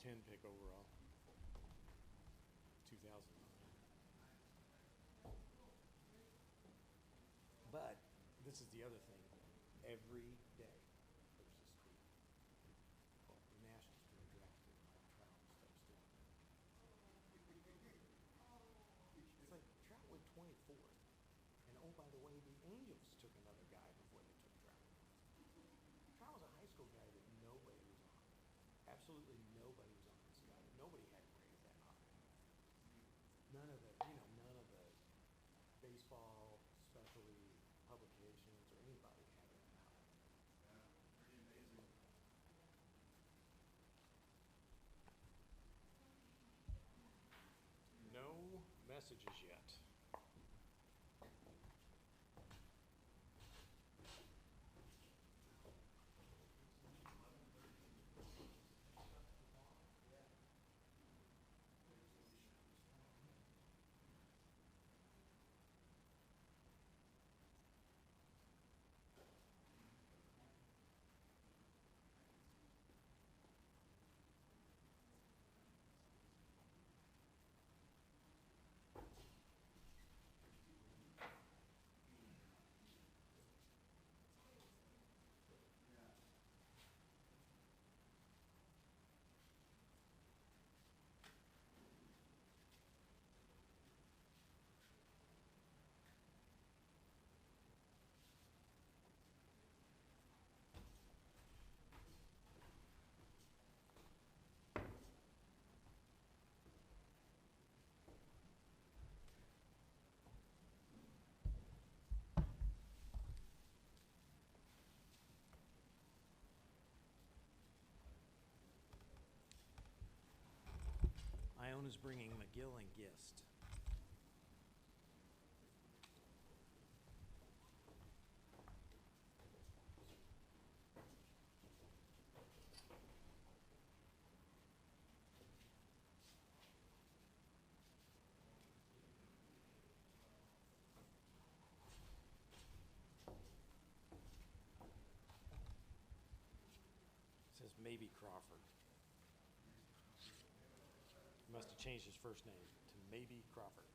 10 pick overall. 2009. But this is the other thing. Every day there's this tweet. Well, the Nationals being drafted by Trout steps down. It's like Trout went 24th. And oh, by the way, the Angels took another guy before they took Trout. Trout was a high school guy that nobody was on. Absolutely nobody was on this guy. Nobody had him rated that high. None of the baseball specialty publications or anybody had it that high. Yeah, pretty amazing. No messages yet. Iona's bringing McGill and Gist. It says maybe Crawford. He must have changed his first name to maybe Crawford.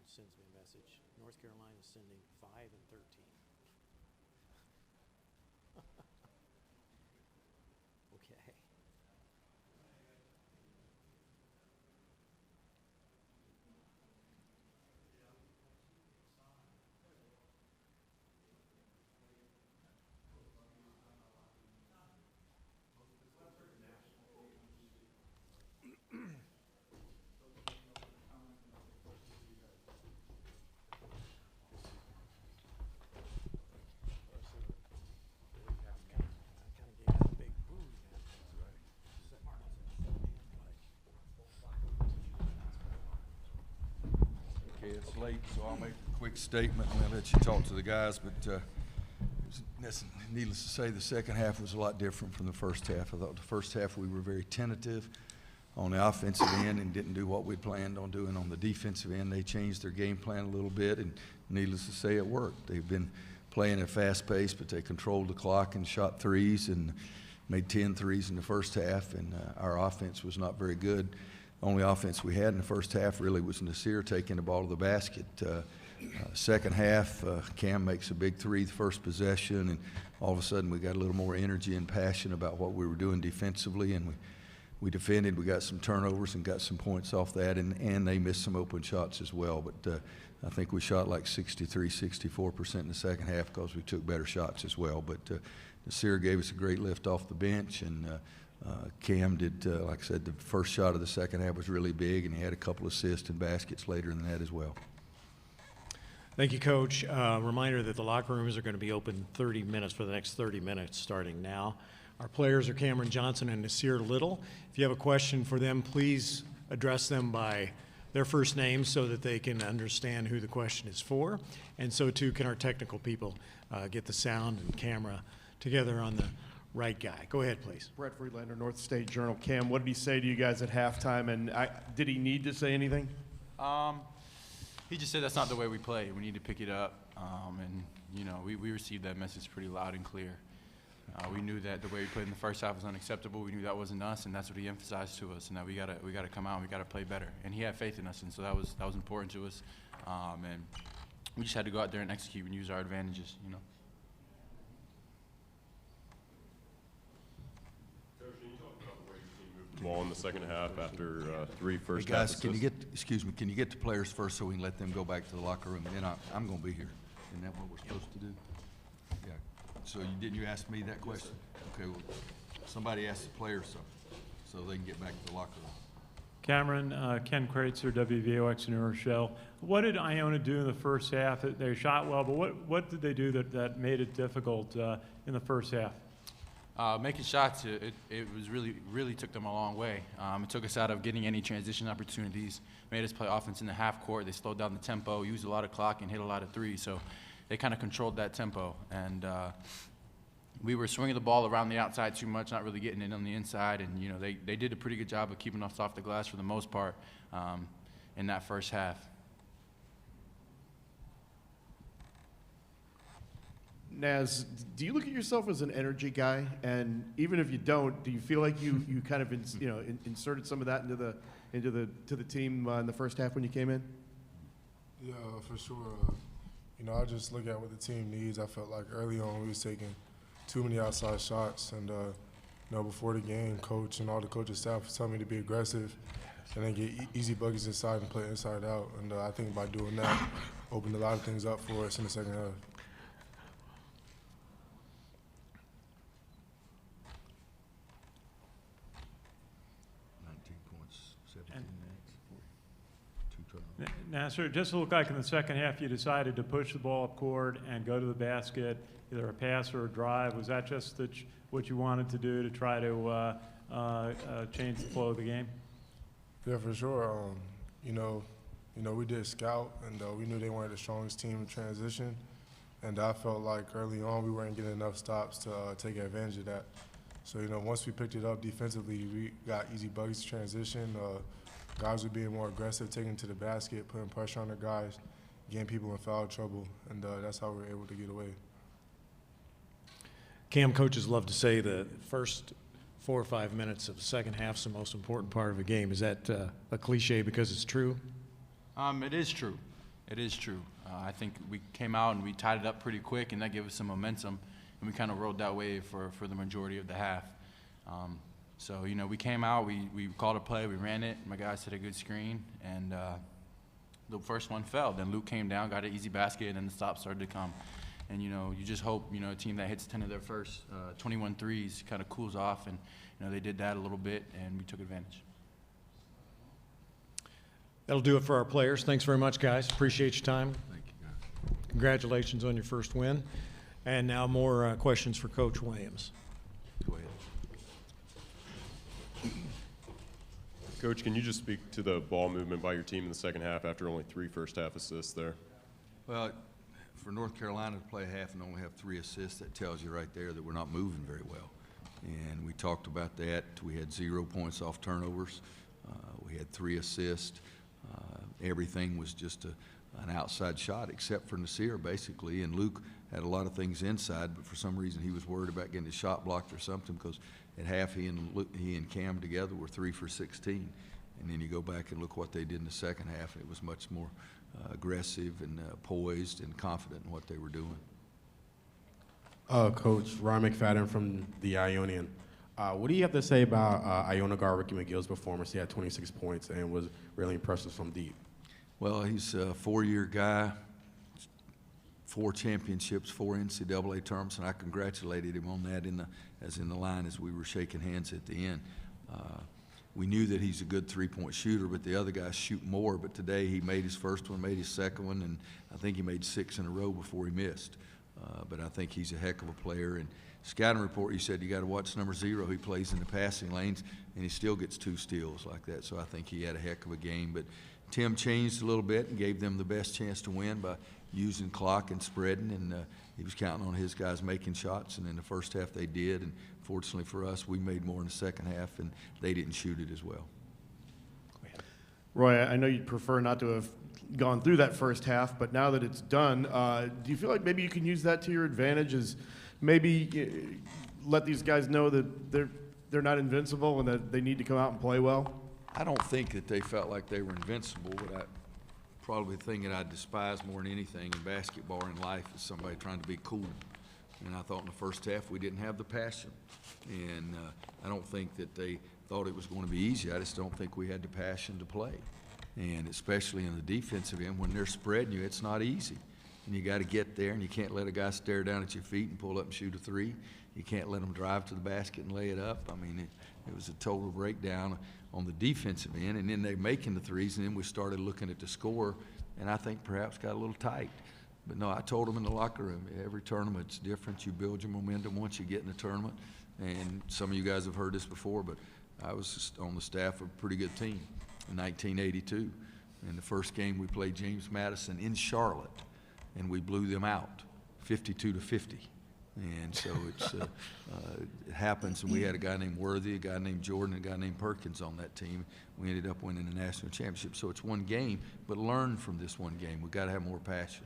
sends me a message. North Carolina is sending 5 and 13. Okay. It's late, so I'll make a quick statement and I'll let you talk to the guys. But needless to say, the second half was a lot different from the first half. I thought the first half we were very tentative on the offensive end and didn't do what we planned on doing on the defensive end. They changed their game plan a little bit, and needless to say, it worked. They've been playing at a fast pace, but they controlled the clock and shot threes and made 10 threes in the first half, and our offense was not very good. Only offense we had in the first half really was Nasir taking the ball to the basket. Second half, Cam makes a big three the first possession, and all of a sudden we got a little more energy and passion about what we were doing defensively, and we defended. We got some turnovers and got some points off that, and they missed some open shots as well. But I think we shot like 63, 64% in the second half because we took better shots as well. But Nasir gave us a great lift off the bench, and Cam did, like I said, the first shot of the second half was really big, and he had a couple assists and baskets later in that as well. Thank you, Coach. Reminder that the locker rooms are going to be open 30 minutes for the next 30 minutes starting now. Our players are Cameron Johnson and Nasir Little. If you have a question for them, please address them by their first name so that they can understand who the question is for. And so, too, can our technical people get the sound and camera together on the right guy. Go ahead, please. Brett Friedlander, North State Journal. Cam, what did he say to you guys at halftime, and did he need to say anything? He just said that's not the way we play. We need to pick it up, and you know we received that message pretty loud and clear. We knew that the way we played in the first half was unacceptable. We knew that wasn't us, and that's what he emphasized to us. And that we gotta come out and we gotta play better. And he had faith in us, and so that was important to us. And we just had to go out there and execute and use our advantages, you know. Ball in the second half after three first Hey guys, half can you assists. get the players first so we can let them go back to the locker room, and then I'm going to be here. Isn't that what we're supposed to do? Yeah. So didn't you ask me that question? Okay. Well, somebody ask the players so they can get back to the locker room. Cameron, Ken Kreitzer, WVOX New Rochelle. What did Iona do in the first half? They shot well, but what did they do that made it difficult in the first half? Making shots, it was really took them a long way. It took us out of getting any transition opportunities, made us play offense in the half court. They slowed down the tempo, used a lot of clock, and hit a lot of threes. So they kind of controlled that tempo. And we were swinging the ball around the outside too much, not really getting it on the inside. And, you know, they did a pretty good job of keeping us off the glass for the most part in that first half. Naz, do you look at yourself as an energy guy? And even if you don't, do you feel like you kind of inserted some of that into the team in the first half when you came in? Yeah, for sure. I just look at what the team needs. I felt like early on we was taking too many outside shots, and before the game, coach and all the coaching staff was telling me to be aggressive and then get easy buckets inside and play inside out. And I think by doing that, opened a lot of things up for us in the second half. Nasser, it just looked like in the second half you decided to push the ball up court and go to the basket, either a pass or a drive. Was that just what you wanted to do to try to change the flow of the game? Yeah, for sure. We did scout, and we knew they weren't the strongest team in transition. And I felt like early on we weren't getting enough stops to take advantage of that. So, once we picked it up defensively, we got easy buckets to transition. Guys were being more aggressive, taking to the basket, putting pressure on the guys, getting people in foul trouble, and that's how we were able to get away. Cam, coaches love to say the first 4 or 5 minutes of the second half is the most important part of a game. Is that a cliche because it's true? It is true. It is true. I think we came out and we tied it up pretty quick, and that gave us some momentum, and we kind of rode that wave for the majority of the half. So, you know, we came out, we called a play, we ran it, my guys hit a good screen, and the first one fell. Then Luke came down, got an easy basket, and then the stops started to come. And, you know, you just hope, you know, a team that hits 10 of their first 21 threes kind of cools off, and, you know, they did that a little bit, and we took advantage. That'll do it for our players. Thanks very much, guys. Appreciate your time. Thank you, guys. Congratulations on your first win. And now more questions for Coach Williams. Go ahead. Coach, can you just speak to the ball movement by your team in the second half after only 3 first-half assists there? Well, for North Carolina to play half and only have 3 assists, that tells you right there that we're not moving very well. And we talked about that. We had 0 points off turnovers. We had 3 assists. Everything was just an outside shot except for Nasir, basically. And Luke had a lot of things inside, but for some reason he was worried about getting his shot blocked or something, because at half he and Cam together were 3 for 16. And then you go back and look what they did in the second half, and it was much more aggressive and poised and confident in what they were doing. Coach, Ryan McFadden from the Ionian. What do you have to say about Iona guard Ricky McGill's performance? He had 26 points and was really impressive from deep. Well, he's a 4-year guy, 4 championships, 4 NCAA tournaments, and I congratulated him on that as in the line as we were shaking hands at the end. We knew that he's a good 3-point shooter, but the other guys shoot more. But today he made his first one, made his second one, and I think he made 6 in a row before he missed. But I think he's a heck of a player. And scouting report, he said you got to watch number 0. He plays in the passing lanes, and he still gets 2 steals like that. So I think he had a heck of a game. But Tim changed a little bit and gave them the best chance to win by using clock and spreading, and he was counting on his guys making shots. And in the first half they did, and fortunately for us, we made more in the second half, and they didn't shoot it as well. Roy, I know you'd prefer not to have gone through that first half, but now that it's done, do you feel like maybe you can use that to your advantage, as maybe let these guys know that they're not invincible and that they need to come out and play well? I don't think that they felt like they were invincible, but probably the thing that I despise more than anything in basketball or in life is somebody trying to be cool. And I thought in the first half we didn't have the passion. And I don't think that they thought it was going to be easy. I just don't think we had the passion to play. And especially in the defensive end, when they're spreading you, it's not easy. And you got to get there, and you can't let a guy stare down at your feet and pull up and shoot a 3. You can't let them drive to the basket and lay it up. I mean, it was a total breakdown on the defensive end, and then they're making the 3s, and then we started looking at the score, and I think perhaps got a little tight. But no, I told them in the locker room, every tournament's different. You build your momentum once you get in the tournament, and some of you guys have heard this before, but I was just on the staff of a pretty good team in 1982. In the first game, we played James Madison in Charlotte, and we blew them out 52-50. And so it happens, and we had a guy named Worthy, a guy named Jordan, and a guy named Perkins on that team. We ended up winning the national championship. So it's one game, but learn from this one game. We've got to have more passion.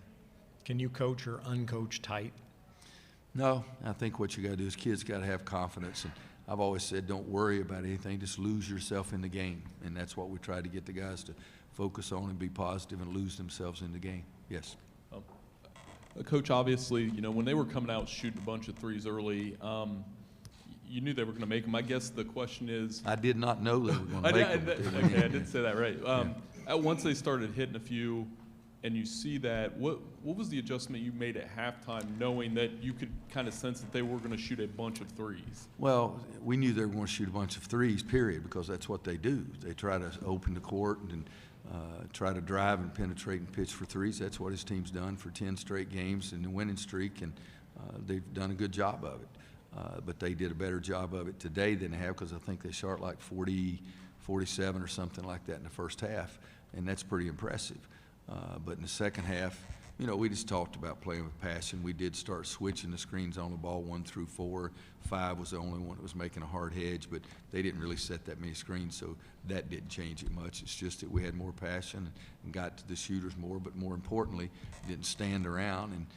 Can you coach or uncoach tight? No, I think what you got to do is kids got to have confidence. And I've always said don't worry about anything, just lose yourself in the game. And that's what we try to get the guys to focus on and be positive and lose themselves in the game. Yes. Coach, obviously, you know, when they were coming out shooting a bunch of 3s early, you knew they were going to make them. I guess the question is... I did not know they were going to make them. Okay, I didn't say that right. Once they started hitting a few and you see that, what was the adjustment you made at halftime, knowing that you could kind of sense that they were going to shoot a bunch of 3s? Well, we knew they were going to shoot a bunch of 3s, period, because that's what they do. They try to open the court and try to drive and penetrate and pitch for 3s. That's what his team's done for 10 straight games in the winning streak, and they've done a good job of it. But they did a better job of it today than they have, because I think they shot like 40, 47 or something like that in the first half, and that's pretty impressive. But in the second half, you know, we just talked about playing with passion. We did start switching the screens on the ball 1 through 4. 5 was the only one that was making a hard hedge, but they didn't really set that many screens, so that didn't change it much. It's just that we had more passion and got to the shooters more, but more importantly, didn't stand around. And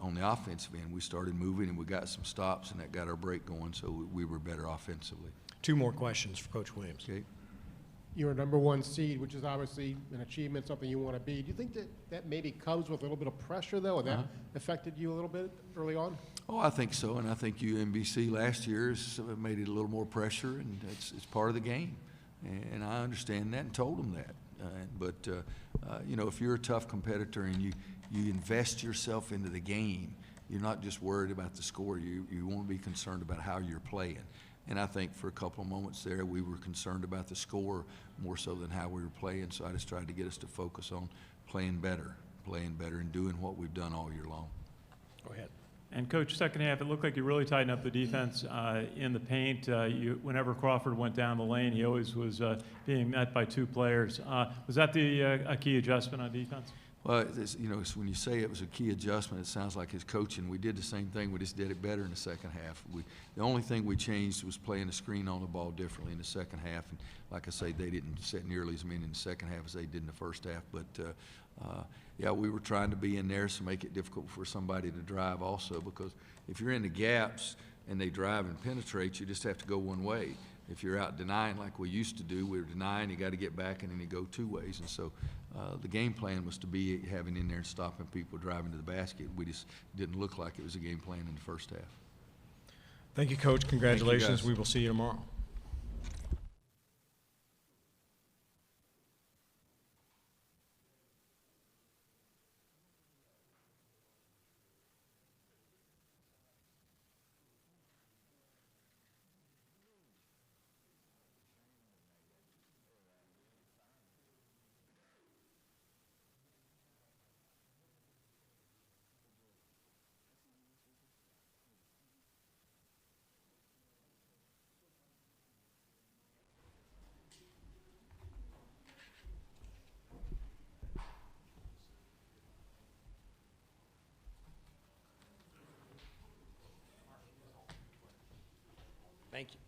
on the offensive end, we started moving and we got some stops, and that got our break going, so we were better offensively. 2 more questions for Coach Williams. Okay. you're a #1 seed, which is obviously an achievement, something you want to be. Do you think that that maybe comes with a little bit of pressure, though, and that affected you a little bit early on? Oh, I think so, and I think UMBC last year has made it a little more pressure, and it's part of the game. And I understand that and told them that. But you know, if you're a tough competitor and you invest yourself into the game, you're not just worried about the score. You want to be concerned about how you're playing. And I think for a couple of moments there, we were concerned about the score more so than how we were playing. So I just tried to get us to focus on playing better, and doing what we've done all year long. Go ahead. And Coach, second half, it looked like you really tightened up the defense in the paint. Whenever Crawford went down the lane, he always was being met by 2 players. Was that a key adjustment on defense? Well, you know, when you say it was a key adjustment, it sounds like his coaching. We did the same thing. We just did it better in the second half. The only thing we changed was playing the screen on the ball differently in the second half. And like I say, they didn't set nearly as many in the second half as they did in the first half. But yeah, we were trying to be in there to make it difficult for somebody to drive also, because if you're in the gaps and they drive and penetrate, you just have to go one way. If you're out denying like we used to do, we were denying, you got to get back, and then you go 2 ways. And so the game plan was to be having in there and stopping people driving to the basket. We just didn't look like it was a game plan in the first half. Thank you, Coach. Congratulations. Thank you, we will see you tomorrow. Thank you.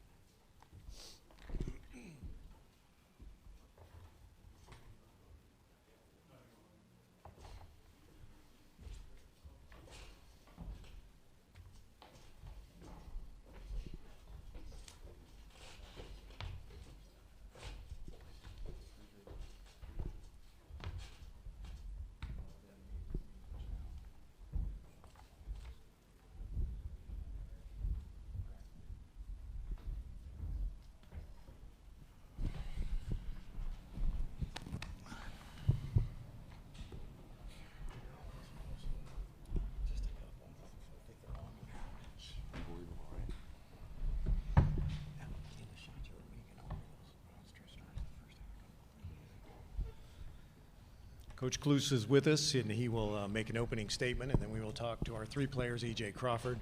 Coach Kluse is with us, and he will make an opening statement, and then we will talk to our 3 players, E.J. Crawford,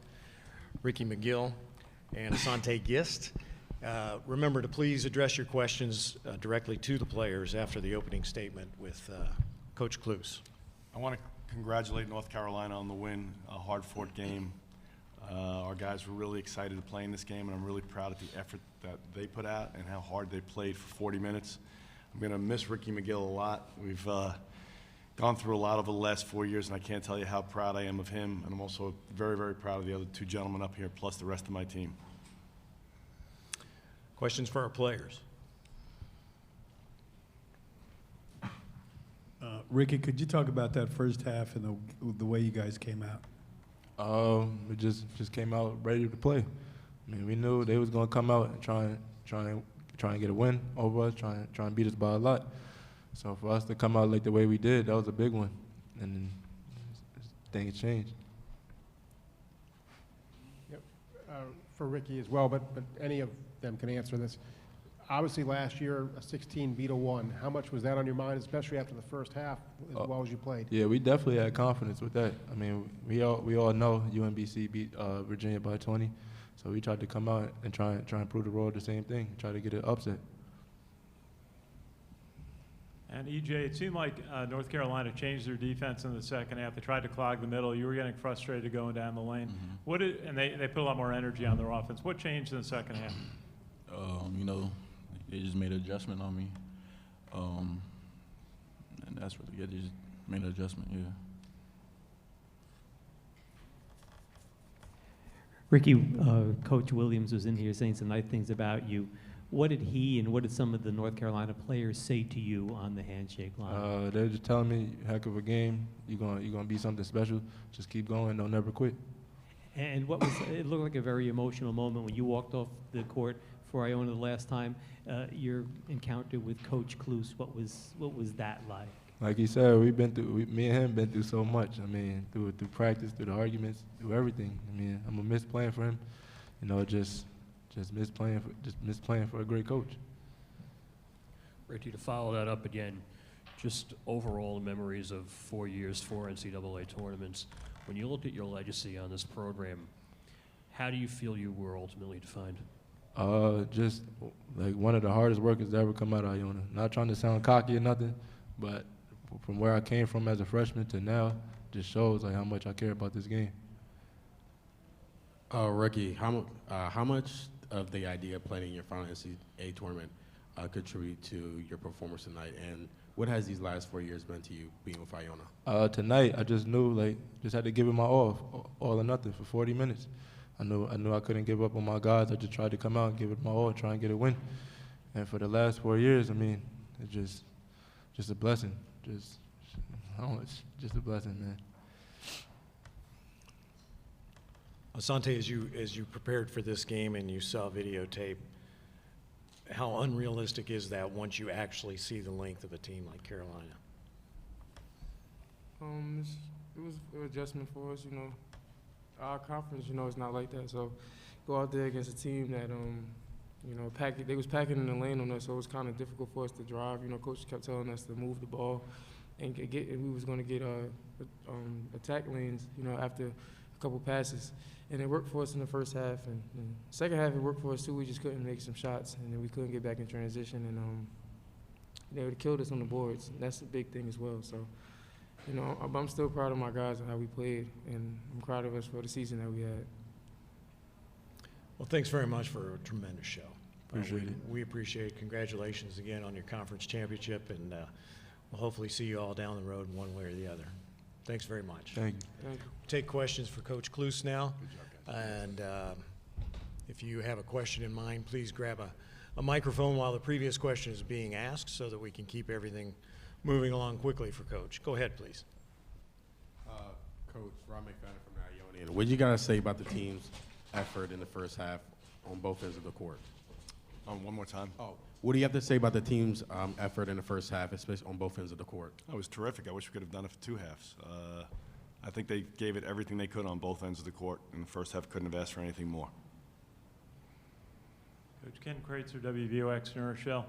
Ricky McGill, and Asante Gist. Remember to please address your questions directly to the players after the opening statement with Coach Kluse. I want to congratulate North Carolina on the win, a hard-fought game. Our guys were really excited to play in this game, and I'm really proud of the effort that they put out and how hard they played for 40 minutes. I'm going to miss Ricky McGill a lot. We've gone through a lot over the last 4 years, and I can't tell you how proud I am of him. And I'm also very, very proud of the other 2 gentlemen up here, plus the rest of my team. Questions for our players? Ricky, could you talk about that first half and the way you guys came out? We just came out ready to play. I mean, we knew they was going to come out and try and get a win over us, try and beat us by a lot. So for us to come out like the way we did, that was a big one, and things changed. Yep. For Ricky as well, but any of them can answer this. Obviously, last year, a 16 beat a 1. How much was that on your mind, especially after the first half, as well as you played? Yeah, we definitely had confidence with that. I mean, we all know UMBC beat Virginia by 20, so we tried to come out and try and prove the world the same thing, try to get an upset. And EJ, it seemed like North Carolina changed their defense in the second half. They tried to clog the middle. You were getting frustrated going down the lane. Mm-hmm. And they put a lot more energy on their offense. What changed in the second half? You know, they just made an adjustment on me. And that's what they just made an adjustment, yeah. Ricky, Coach Williams was in here saying some nice things about you. What did he and what did some of the North Carolina players say to you on the handshake line? They're just telling me, heck of a game. You're gonna be something special. Just keep going. Don't never quit. And what was it looked like a very emotional moment when you walked off the court for Iona the last time. Your encounter with Coach Kluse, what was that like? Like he said, me and him been through so much. I mean, through practice, through the arguments, through everything. I mean, I'm gonna miss playing for him. You know, just miss playing for a great coach. Ricky, to follow that up again, just overall memories of 4 years, 4 NCAA tournaments. When you look at your legacy on this program, how do you feel you were ultimately defined? Just like one of the hardest workers to ever come out of Iona. Not trying to sound cocky or nothing, but from where I came from as a freshman to now, just shows like how much I care about this game. Ricky, how much of the idea of playing in your final NCAA tournament contribute to your performance tonight, and what has these last 4 years been to you being with Iona? Tonight, I just knew just had to give it my all or nothing for 40 minutes. I knew I couldn't give up on my guys. I just tried to come out and give it my all, try and get a win. And for the last 4 years, I mean, it's just a blessing. It's just a blessing, man. Asante, as you prepared for this game and you saw videotape, how unrealistic is that once you actually see the length of a team like Carolina? It was an adjustment for us, you know. Our conference, you know, it's not like that. So go out there against a team that, you know, they was packing in the lane on us, so it was kind of difficult for us to drive. You know, coach kept telling us to move the ball and we was going to get attack lanes, you know, after a couple passes. And it worked for us in the first half. And second half, it worked for us too. We just couldn't make some shots, and then we couldn't get back in transition. And they would have killed us on the boards. And that's a big thing as well. So, you know, I'm still proud of my guys and how we played, and I'm proud of us for the season that we had. Well, thanks very much for a tremendous show. Appreciate it. We appreciate it. Congratulations again on your conference championship, and we'll hopefully see you all down the road in one way or the other. Thanks very much. Thank you. Thank you. Take questions for Coach Kluse now. And if you have a question in mind, please grab a microphone while the previous question is being asked so that we can keep everything moving along quickly for Coach. Go ahead, please. Coach, Rob McFadden from the Ionian. What do you got to say about the team's effort in the first half on both ends of the court? One more time. Oh, what do you have to say about the team's effort in the first half, especially on both ends of the court? It was terrific. I wish we could have done it for 2 halves. I think they gave it everything they could on both ends of the court. In the first half, couldn't have asked for anything more. Coach Ken Kreitzer, WVOX New Rochelle.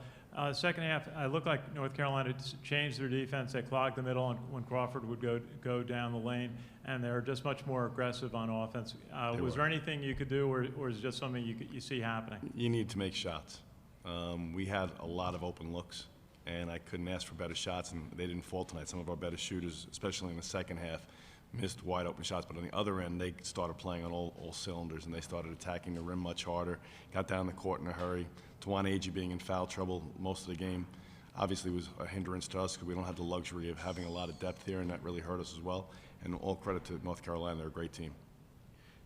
Second half, I looked like North Carolina changed their defense. They clogged the middle when Crawford would go down the lane, and they were just much more aggressive on offense. Was there anything you could do, or is it just something you see happening? You need to make shots. We had a lot of open looks, and I couldn't ask for better shots, and they didn't fall tonight. Some of our better shooters, especially in the second half, missed wide open shots, but on the other end, they started playing on all cylinders, and they started attacking the rim much harder, got down the court in a hurry. Tawan Agee being in foul trouble most of the game obviously was a hindrance to us because we don't have the luxury of having a lot of depth here, and that really hurt us as well. And all credit to North Carolina, they're a great team.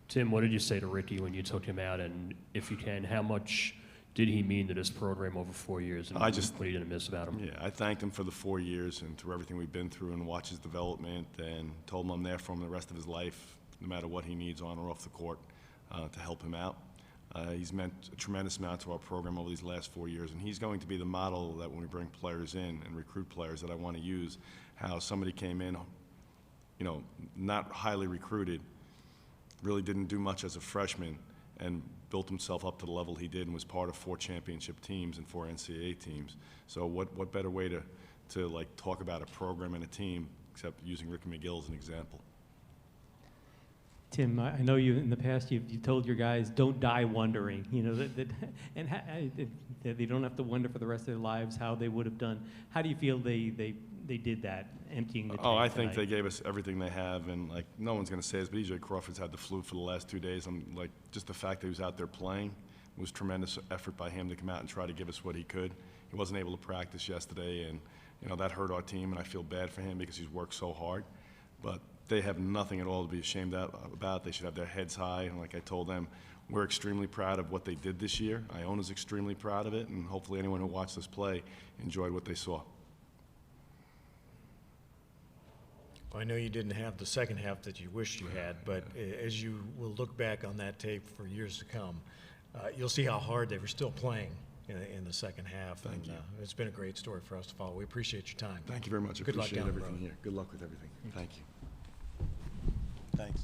Tim, what did you say to Ricky when you took him out, and if you can, how much did he mean to this program over 4 years, and what you didn't miss about him? Yeah, I thanked him for the 4 years and through everything we've been through and watched his development, and told him I'm there for him the rest of his life, no matter what he needs on or off the court, to help him out. He's meant a tremendous amount to our program over these last 4 years, and he's going to be the model that when we bring players in and recruit players that I want to use, how somebody came in, you know, not highly recruited, really didn't do much as a freshman, and built himself up to the level he did and was part of 4 championship teams and 4 NCAA teams. So what better way to like talk about a program and a team except using Ricky McGill as an example. Tim, I know you in the past you told your guys don't die wondering, you know, that they don't have to wonder for the rest of their lives how they would have done. How do you feel they did that, emptying the tank I think tonight? they gave us everything they have, and like no one's going to say this, but EJ Crawford's had the flu for the last 2 days. I'm like, just the fact that he was out there playing was tremendous effort by him to come out and try to give us what he could. He wasn't able to practice yesterday, and you know that hurt our team, and I feel bad for him because he's worked so hard. But they have nothing at all to be ashamed about. They should have their heads high, and like I told them, we're extremely proud of what they did this year. Iona's extremely proud of it, and hopefully anyone who watched us play enjoyed what they saw. I know you didn't have the second half that you wished you had, but as you will look back on that tape for years to come, you'll see how hard they were still playing in the second half. Thank you. It's been a great story for us to follow. We appreciate your time. Thank you very much. I Good luck appreciate down the everything road. here. Good luck with everything. Thank you. Thanks.